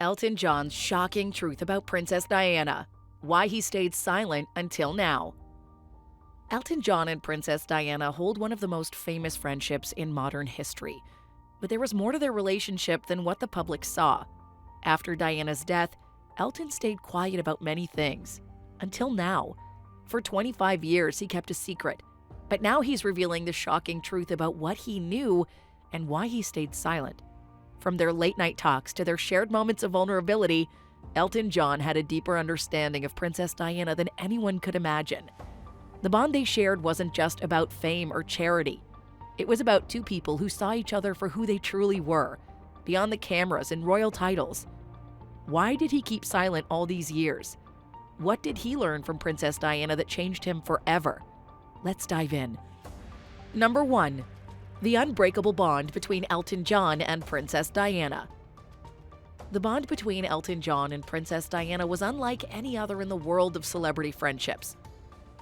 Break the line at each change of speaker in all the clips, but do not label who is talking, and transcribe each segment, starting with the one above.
Elton John's shocking truth about Princess Diana, why he stayed silent until now. Elton John and Princess Diana hold one of the most famous friendships in modern history. But there was more to their relationship than what the public saw. After Diana's death, Elton stayed quiet about many things. Until now. For 25 years, he kept a secret. But now he's revealing the shocking truth about what he knew and why he stayed silent. From their late-night talks to their shared moments of vulnerability, Elton John had a deeper understanding of Princess Diana than anyone could imagine. The bond they shared wasn't just about fame or charity. It was about two people who saw each other for who they truly were, beyond the cameras and royal titles. Why did he keep silent all these years? What did he learn from Princess Diana that changed him forever? Let's dive in. Number 1. The unbreakable bond between Elton John and Princess Diana. The bond between Elton John and Princess Diana was unlike any other in the world of celebrity friendships.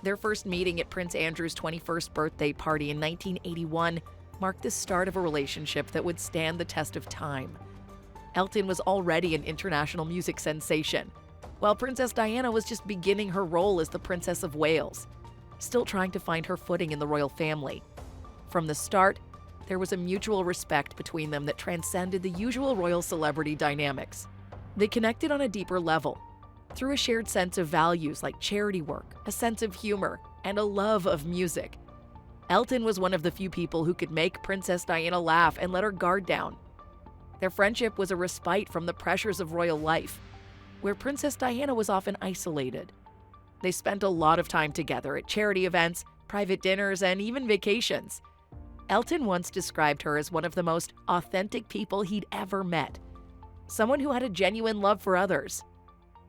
Their first meeting at Prince Andrew's 21st birthday party in 1981 marked the start of a relationship that would stand the test of time. Elton was already an international music sensation, while Princess Diana was just beginning her role as the Princess of Wales, still trying to find her footing in the royal family. From the start, there was a mutual respect between them that transcended the usual royal celebrity dynamics. They connected on a deeper level, through a shared sense of values like charity work, a sense of humor, and a love of music. Elton was one of the few people who could make Princess Diana laugh and let her guard down. Their friendship was a respite from the pressures of royal life, where Princess Diana was often isolated. They spent a lot of time together at charity events, private dinners, and even vacations. Elton once described her as one of the most authentic people he'd ever met, someone who had a genuine love for others.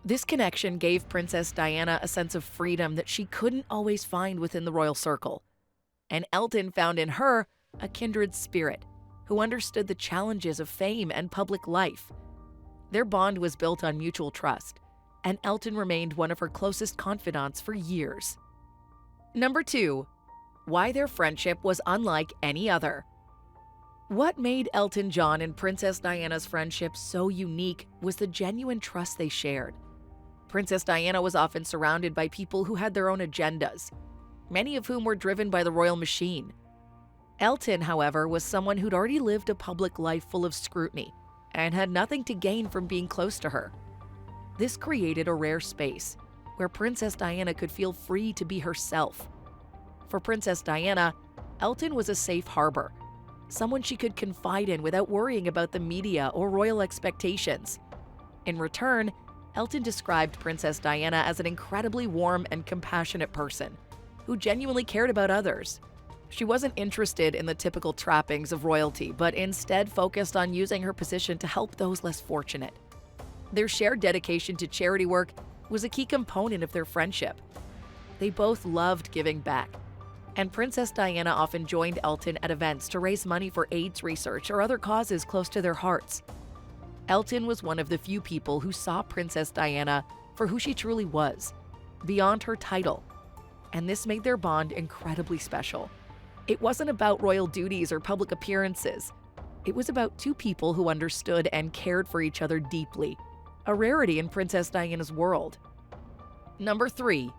This connection gave Princess Diana a sense of freedom that she couldn't always find within the royal circle. And Elton found in her a kindred spirit who understood the challenges of fame and public life. Their bond was built on mutual trust, and Elton remained one of her closest confidants for years. Number 2. Why their friendship was unlike any other. What made Elton John and Princess Diana's friendship so unique was the genuine trust they shared. Princess Diana was often surrounded by people who had their own agendas, many of whom were driven by the royal machine. Elton, however, was someone who'd already lived a public life full of scrutiny and had nothing to gain from being close to her. This created a rare space where Princess Diana could feel free to be herself. For Princess Diana, Elton was a safe harbor, someone she could confide in without worrying about the media or royal expectations. In return, Elton described Princess Diana as an incredibly warm and compassionate person who genuinely cared about others. She wasn't interested in the typical trappings of royalty, but instead focused on using her position to help those less fortunate. Their shared dedication to charity work was a key component of their friendship. They both loved giving back, and Princess Diana often joined Elton at events to raise money for AIDS research or other causes close to their hearts. Elton was one of the few people who saw Princess Diana for who she truly was, beyond her title, and this made their bond incredibly special. It wasn't about royal duties or public appearances. It was about two people who understood and cared for each other deeply, a rarity in Princess Diana's world. Number 3.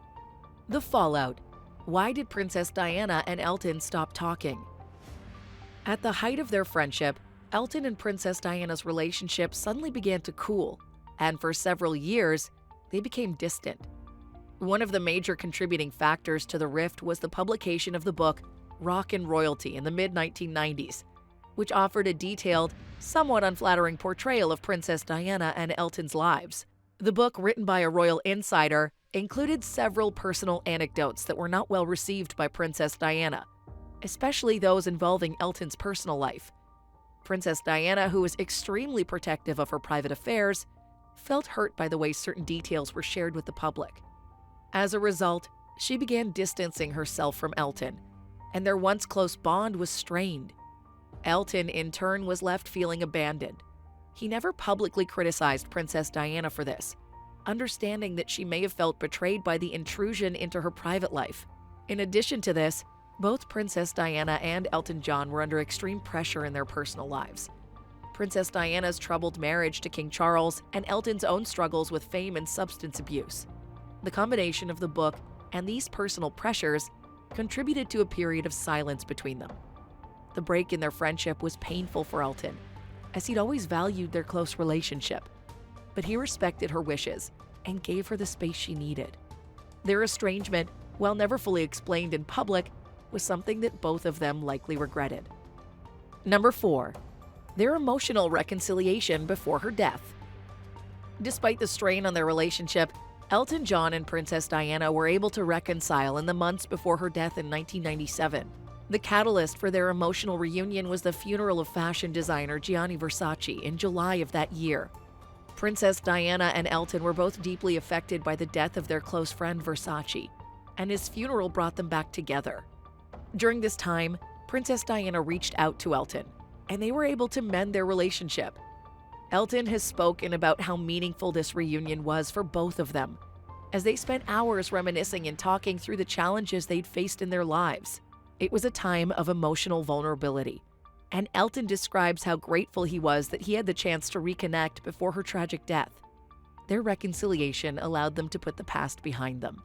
The fallout. Why did Princess Diana and Elton stop talking? At the height of their friendship, Elton and Princess Diana's relationship suddenly began to cool, and for several years, they became distant. One of the major contributing factors to the rift was the publication of the book Rock and Royalty in the mid-1990s, which offered a detailed, somewhat unflattering portrayal of Princess Diana and Elton's lives. The book, written by a royal insider, included several personal anecdotes that were not well received by Princess Diana, especially those involving Elton's personal life. Princess Diana, who was extremely protective of her private affairs, felt hurt by the way certain details were shared with the public. As a result, she began distancing herself from Elton, and their once close bond was strained. Elton, in turn, was left feeling abandoned. He never publicly criticized Princess Diana for this, understanding that she may have felt betrayed by the intrusion into her private life. In addition to this, both Princess Diana and Elton John were under extreme pressure in their personal lives. Princess Diana's troubled marriage to King Charles, and Elton's own struggles with fame and substance abuse. The combination of the book and these personal pressures contributed to a period of silence between them. The break in their friendship was painful for Elton, as he'd always valued their close relationship. But he respected her wishes and gave her the space she needed. Their estrangement, while never fully explained in public, was something that both of them likely regretted. Number 4. Their emotional reconciliation before her death. Despite the strain on their relationship, Elton John and Princess Diana were able to reconcile in the months before her death in 1997. The catalyst for their emotional reunion was the funeral of fashion designer Gianni Versace in July of that year. Princess Diana and Elton were both deeply affected by the death of their close friend Versace, and his funeral brought them back together. During this time, Princess Diana reached out to Elton, and they were able to mend their relationship. Elton has spoken about how meaningful this reunion was for both of them, as they spent hours reminiscing and talking through the challenges they'd faced in their lives. It was a time of emotional vulnerability, and Elton describes how grateful he was that he had the chance to reconnect before her tragic death. Their reconciliation allowed them to put the past behind them,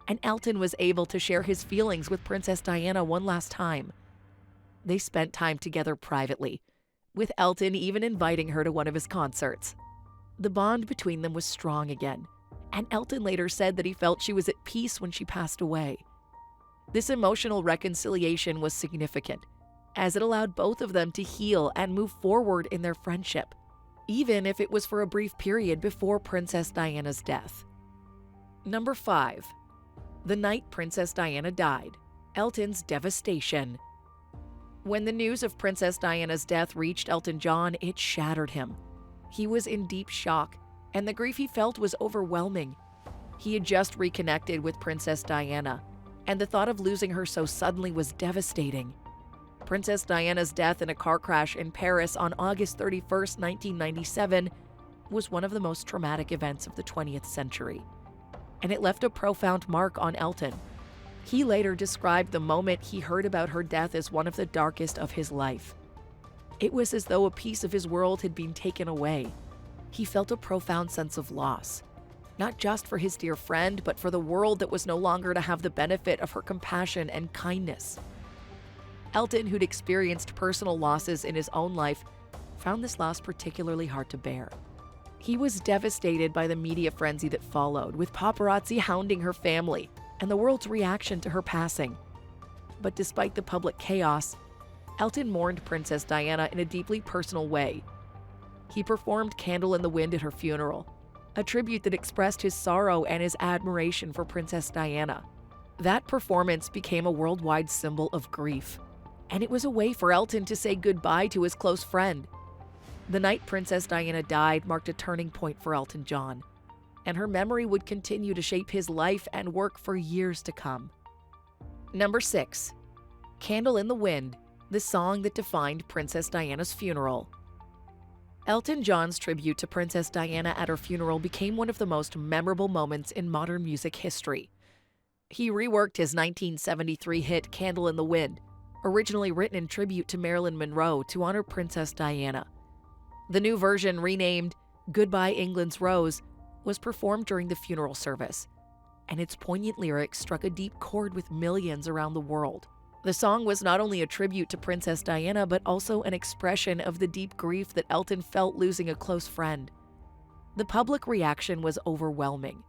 and Elton was able to share his feelings with Princess Diana one last time. They spent time together privately, with Elton even inviting her to one of his concerts. The bond between them was strong again, and Elton later said that he felt she was at peace when she passed away. This emotional reconciliation was significant, as it allowed both of them to heal and move forward in their friendship, even if it was for a brief period before Princess Diana's death. Number 5. The night Princess Diana died. Elton's devastation. When the news of Princess Diana's death reached Elton John, it shattered him. He was in deep shock, and the grief he felt was overwhelming. He had just reconnected with Princess Diana, and the thought of losing her so suddenly was devastating. Princess Diana's death in a car crash in Paris on August 31, 1997, was one of the most traumatic events of the 20th century, and it left a profound mark on Elton. He later described the moment he heard about her death as one of the darkest of his life. It was as though a piece of his world had been taken away. He felt a profound sense of loss, not just for his dear friend, but for the world that was no longer to have the benefit of her compassion and kindness. Elton, who'd experienced personal losses in his own life, found this loss particularly hard to bear. He was devastated by the media frenzy that followed, with paparazzi hounding her family and the world's reaction to her passing. But despite the public chaos, Elton mourned Princess Diana in a deeply personal way. He performed Candle in the Wind at her funeral, a tribute that expressed his sorrow and his admiration for Princess Diana. That performance became a worldwide symbol of grief, and it was a way for Elton to say goodbye to his close friend. The night Princess Diana died marked a turning point for Elton John, and her memory would continue to shape his life and work for years to come. Number 6. Candle in the Wind, the song that defined Princess Diana's funeral. Elton John's tribute to Princess Diana at her funeral became one of the most memorable moments in modern music history. He reworked his 1973 hit Candle in the Wind, originally written in tribute to Marilyn Monroe, to honor Princess Diana. The new version, renamed Goodbye England's Rose, was performed during the funeral service, and its poignant lyrics struck a deep chord with millions around the world. The song was not only a tribute to Princess Diana, but also an expression of the deep grief that Elton felt losing a close friend. The public reaction was overwhelming.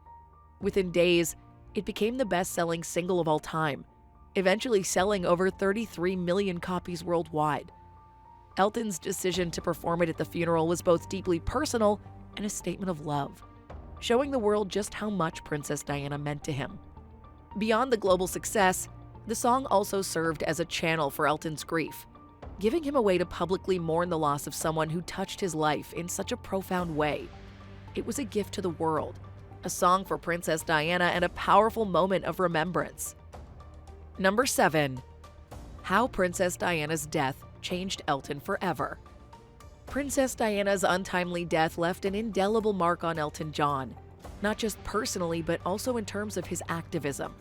Within days, it became the best-selling single of all time, eventually selling over 33 million copies worldwide. Elton's decision to perform it at the funeral was both deeply personal and a statement of love, showing the world just how much Princess Diana meant to him. Beyond the global success, the song also served as a channel for Elton's grief, giving him a way to publicly mourn the loss of someone who touched his life in such a profound way. It was a gift to the world, a song for Princess Diana, and a powerful moment of remembrance. Number 7. How Princess Diana's death changed Elton forever. Princess Diana's untimely death left an indelible mark on Elton John, not just personally, but also in terms of his activism.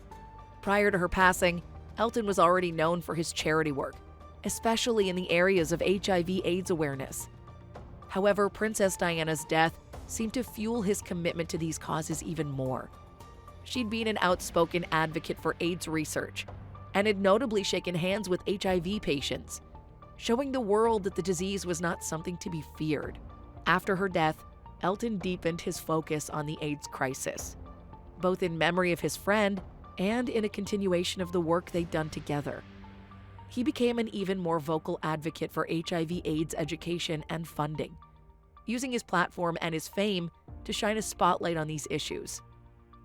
Prior to her passing, Elton was already known for his charity work, especially in the areas of HIV/AIDS awareness. However, Princess Diana's death seemed to fuel his commitment to these causes even more. She'd been an outspoken advocate for AIDS research and had notably shaken hands with HIV patients, showing the world that the disease was not something to be feared. After her death, Elton deepened his focus on the AIDS crisis, both in memory of his friend and in a continuation of the work they'd done together. He became an even more vocal advocate for HIV/AIDS education and funding, using his platform and his fame to shine a spotlight on these issues.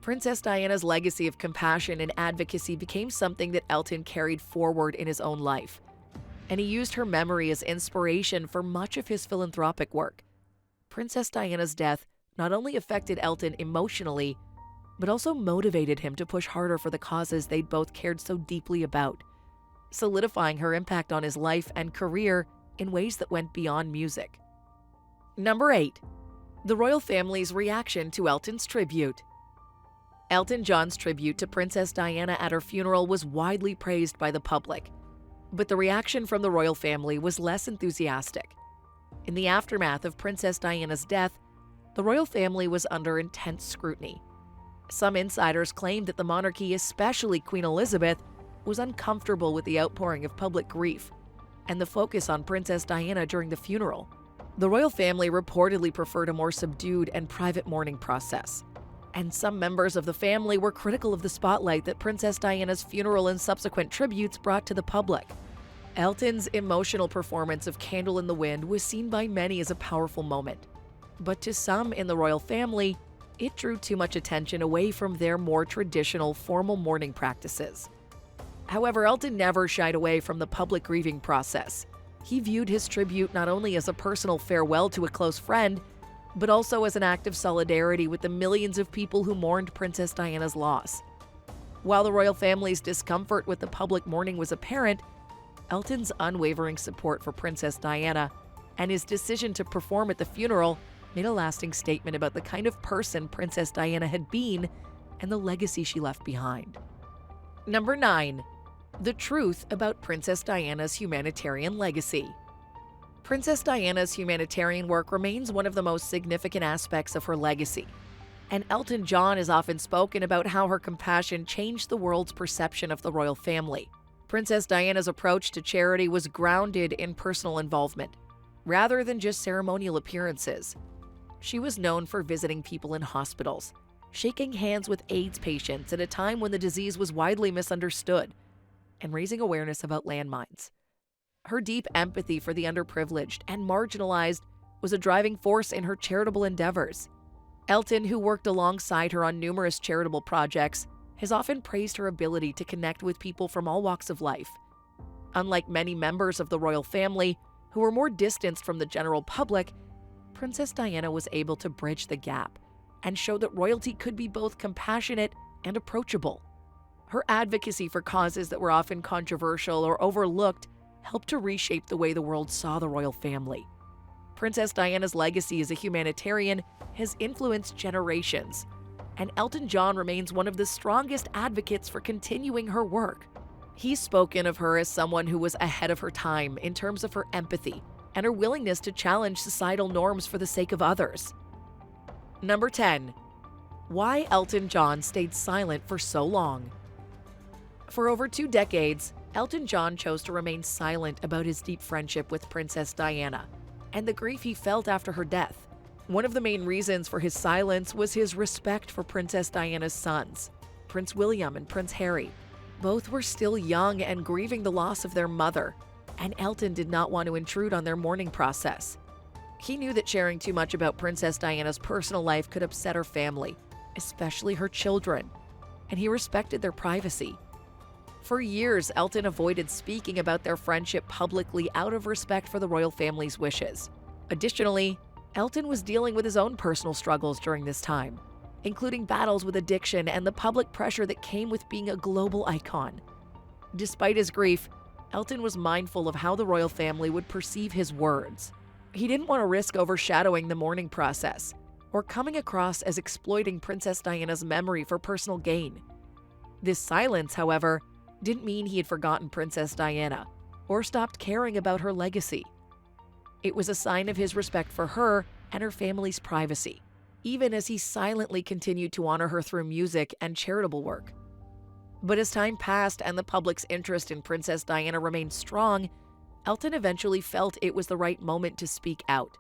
Princess Diana's legacy of compassion and advocacy became something that Elton carried forward in his own life, and he used her memory as inspiration for much of his philanthropic work. Princess Diana's death not only affected Elton emotionally, but also motivated him to push harder for the causes they'd both cared so deeply about, solidifying her impact on his life and career in ways that went beyond music. Number 8. The royal family's reaction to Elton's tribute. Elton John's tribute to Princess Diana at her funeral was widely praised by the public, but the reaction from the royal family was less enthusiastic. In the aftermath of Princess Diana's death, the royal family was under intense scrutiny. Some insiders claimed that the monarchy, especially Queen Elizabeth, was uncomfortable with the outpouring of public grief and the focus on Princess Diana during the funeral. The royal family reportedly preferred a more subdued and private mourning process, and some members of the family were critical of the spotlight that Princess Diana's funeral and subsequent tributes brought to the public. Elton's emotional performance of Candle in the Wind was seen by many as a powerful moment, but to some in the royal family, it drew too much attention away from their more traditional formal mourning practices. However, Elton never shied away from the public grieving process. He viewed his tribute not only as a personal farewell to a close friend, but also as an act of solidarity with the millions of people who mourned Princess Diana's loss. While the royal family's discomfort with the public mourning was apparent, Elton's unwavering support for Princess Diana and his decision to perform at the funeral made a lasting statement about the kind of person Princess Diana had been and the legacy she left behind. Number 9. The truth about Princess Diana's humanitarian legacy. Princess Diana's humanitarian work remains one of the most significant aspects of her legacy, and Elton John has often spoken about how her compassion changed the world's perception of the royal family. Princess Diana's approach to charity was grounded in personal involvement, rather than just ceremonial appearances. She was known for visiting people in hospitals, shaking hands with AIDS patients at a time when the disease was widely misunderstood, and raising awareness about landmines. Her deep empathy for the underprivileged and marginalized was a driving force in her charitable endeavors. Elton, who worked alongside her on numerous charitable projects, has often praised her ability to connect with people from all walks of life. Unlike many members of the royal family, who were more distanced from the general public, Princess Diana was able to bridge the gap and show that royalty could be both compassionate and approachable. Her advocacy for causes that were often controversial or overlooked helped to reshape the way the world saw the royal family. Princess Diana's legacy as a humanitarian has influenced generations, and Elton John remains one of the strongest advocates for continuing her work. He's spoken of her as someone who was ahead of her time in terms of her empathy and her willingness to challenge societal norms for the sake of others. Number 10. Why Elton John stayed silent for so long. For over 2 decades, Elton John chose to remain silent about his deep friendship with Princess Diana and the grief he felt after her death. One of the main reasons for his silence was his respect for Princess Diana's sons, Prince William and Prince Harry. Both were still young and grieving the loss of their mother, and Elton did not want to intrude on their mourning process. He knew that sharing too much about Princess Diana's personal life could upset her family, especially her children, and he respected their privacy. For years, Elton avoided speaking about their friendship publicly out of respect for the royal family's wishes. Additionally, Elton was dealing with his own personal struggles during this time, including battles with addiction and the public pressure that came with being a global icon. Despite his grief, Elton was mindful of how the royal family would perceive his words. He didn't want to risk overshadowing the mourning process or coming across as exploiting Princess Diana's memory for personal gain. This silence, however, didn't mean he had forgotten Princess Diana or stopped caring about her legacy. It was a sign of his respect for her and her family's privacy, even as he silently continued to honor her through music and charitable work. But as time passed and the public's interest in Princess Diana remained strong, Elton eventually felt it was the right moment to speak out,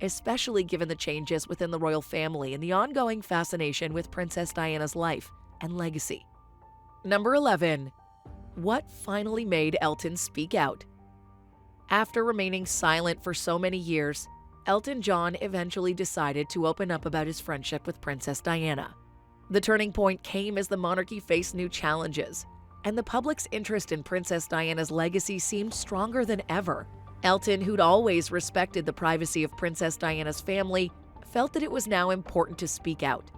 especially given the changes within the royal family and the ongoing fascination with Princess Diana's life and legacy. Number 11. What finally made Elton speak out? After remaining silent for so many years, Elton John eventually decided to open up about his friendship with Princess Diana. The turning point came as the monarchy faced new challenges, and the public's interest in Princess Diana's legacy seemed stronger than ever. Elton, who'd always respected the privacy of Princess Diana's family, felt that it was now important to speak out.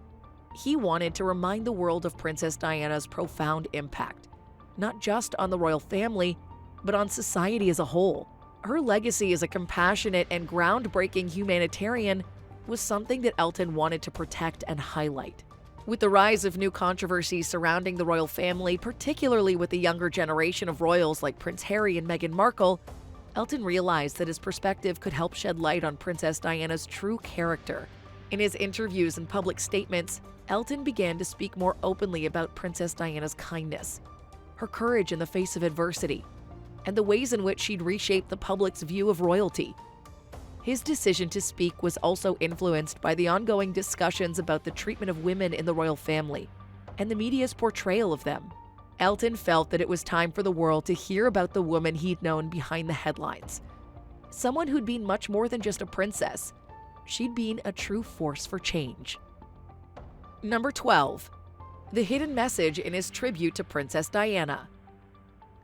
He wanted to remind the world of Princess Diana's profound impact, not just on the royal family, but on society as a whole. Her legacy as a compassionate and groundbreaking humanitarian was something that Elton wanted to protect and highlight. With the rise of new controversies surrounding the royal family, particularly with the younger generation of royals like Prince Harry and Meghan Markle, Elton realized that his perspective could help shed light on Princess Diana's true character. In his interviews and public statements, Elton began to speak more openly about Princess Diana's kindness, her courage in the face of adversity, and the ways in which she'd reshaped the public's view of royalty. His decision to speak was also influenced by the ongoing discussions about the treatment of women in the royal family and the media's portrayal of them. Elton felt that it was time for the world to hear about the woman he'd known behind the headlines. Someone who'd been much more than just a princess. She'd been a true force for change. Number 12. The hidden message in his tribute to Princess Diana.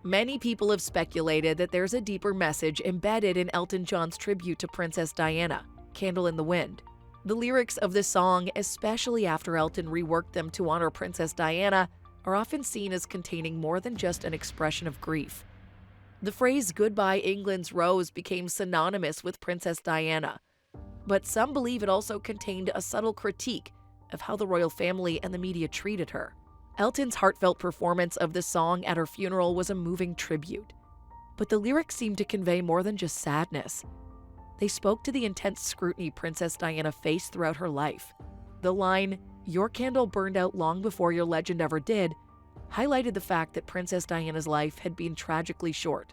Many people have speculated that there's a deeper message embedded in Elton John's tribute to Princess Diana, Candle in the Wind. The lyrics of this song, especially after Elton reworked them to honor Princess Diana, are often seen as containing more than just an expression of grief. The phrase "Goodbye England's Rose" became synonymous with Princess Diana, but some believe it also contained a subtle critique of how the royal family and the media treated her. Elton's heartfelt performance of the song at her funeral was a moving tribute, but the lyrics seemed to convey more than just sadness. They spoke to the intense scrutiny Princess Diana faced throughout her life. The line, "Your candle burned out long before your legend ever did," highlighted the fact that Princess Diana's life had been tragically short,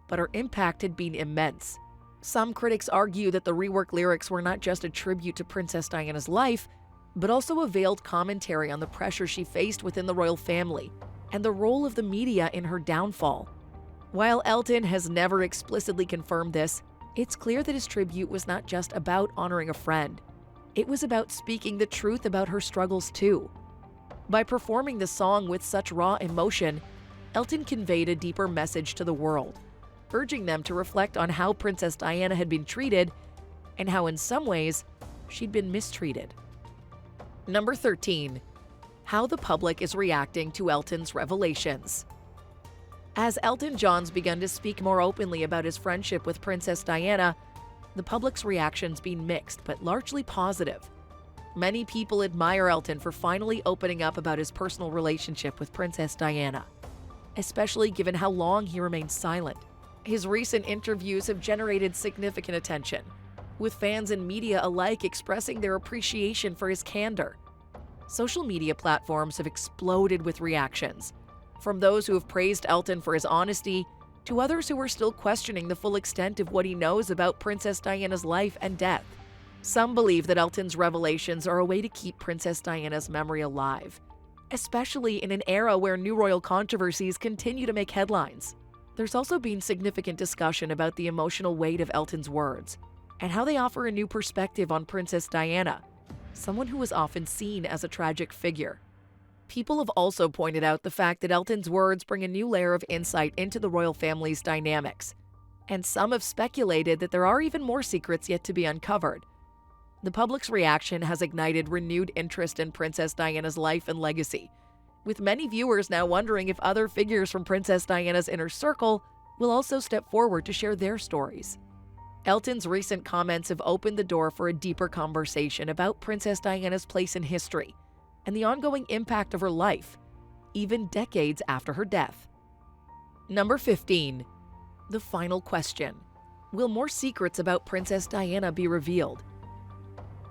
but her impact had been immense. Some critics argue that the reworked lyrics were not just a tribute to Princess Diana's life, but also a veiled commentary on the pressure she faced within the royal family and the role of the media in her downfall. While Elton has never explicitly confirmed this, it's clear that his tribute was not just about honoring a friend. It was about speaking the truth about her struggles too. By performing the song with such raw emotion, Elton conveyed a deeper message to the world, urging them to reflect on how Princess Diana had been treated and how in some ways she'd been mistreated. Number 13. How the public is reacting to Elton's revelations. As Elton John's begun to speak more openly about his friendship with Princess Diana, the public's reactions been mixed but largely positive. Many people admire Elton for finally opening up about his personal relationship with Princess Diana, especially given how long he remained silent. His recent interviews have generated significant attention, with fans and media alike expressing their appreciation for his candor. Social media platforms have exploded with reactions, from those who have praised Elton for his honesty to others who are still questioning the full extent of what he knows about Princess Diana's life and death. Some believe that Elton's revelations are a way to keep Princess Diana's memory alive, especially in an era where new royal controversies continue to make headlines. There's also been significant discussion about the emotional weight of Elton's words and how they offer a new perspective on Princess Diana, someone who was often seen as a tragic figure. People have also pointed out the fact that Elton's words bring a new layer of insight into the royal family's dynamics, and some have speculated that there are even more secrets yet to be uncovered. The public's reaction has ignited renewed interest in Princess Diana's life and legacy, with many viewers now wondering if other figures from Princess Diana's inner circle will also step forward to share their stories. Elton's recent comments have opened the door for a deeper conversation about Princess Diana's place in history and the ongoing impact of her life, even decades after her death. Number 15. The final question. Will more secrets about Princess Diana be revealed?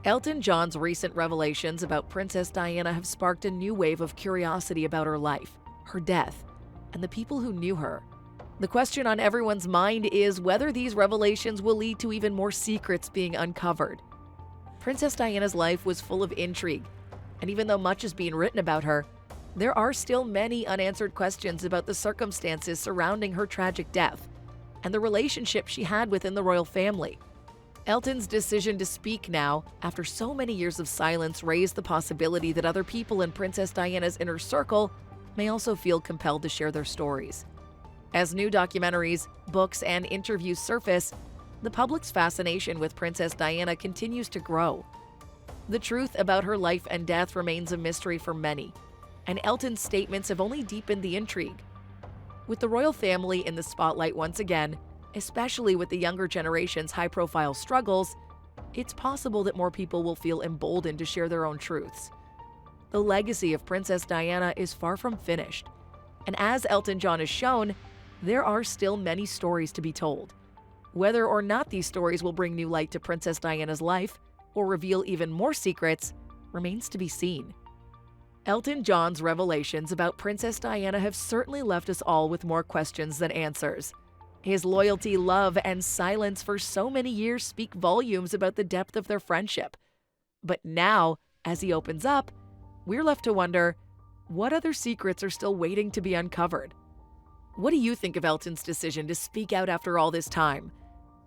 Elton John's recent revelations about Princess Diana have sparked a new wave of curiosity about her life, her death, and the people who knew her. The question on everyone's mind is whether these revelations will lead to even more secrets being uncovered. Princess Diana's life was full of intrigue, and even though much is being written about her, there are still many unanswered questions about the circumstances surrounding her tragic death and the relationship she had within the royal family. Elton's decision to speak now, after so many years of silence, raised the possibility that other people in Princess Diana's inner circle may also feel compelled to share their stories. As new documentaries, books, and interviews surface, the public's fascination with Princess Diana continues to grow. The truth about her life and death remains a mystery for many, and Elton's statements have only deepened the intrigue. With the royal family in the spotlight once again, especially with the younger generation's high-profile struggles, it's possible that more people will feel emboldened to share their own truths. The legacy of Princess Diana is far from finished, and as Elton John has shown, there are still many stories to be told. Whether or not these stories will bring new light to Princess Diana's life or reveal even more secrets remains to be seen. Elton John's revelations about Princess Diana have certainly left us all with more questions than answers. His loyalty, love, and silence for so many years speak volumes about the depth of their friendship. But now, as he opens up, we're left to wonder, what other secrets are still waiting to be uncovered? What do you think of Elton's decision to speak out after all this time?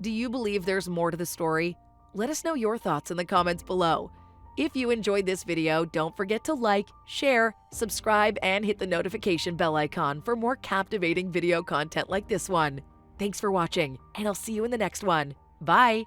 Do you believe there's more to the story? Let us know your thoughts in the comments below. If you enjoyed this video, don't forget to like, share, subscribe, and hit the notification bell icon for more captivating video content like this one. Thanks for watching, and I'll see you in the next one. Bye!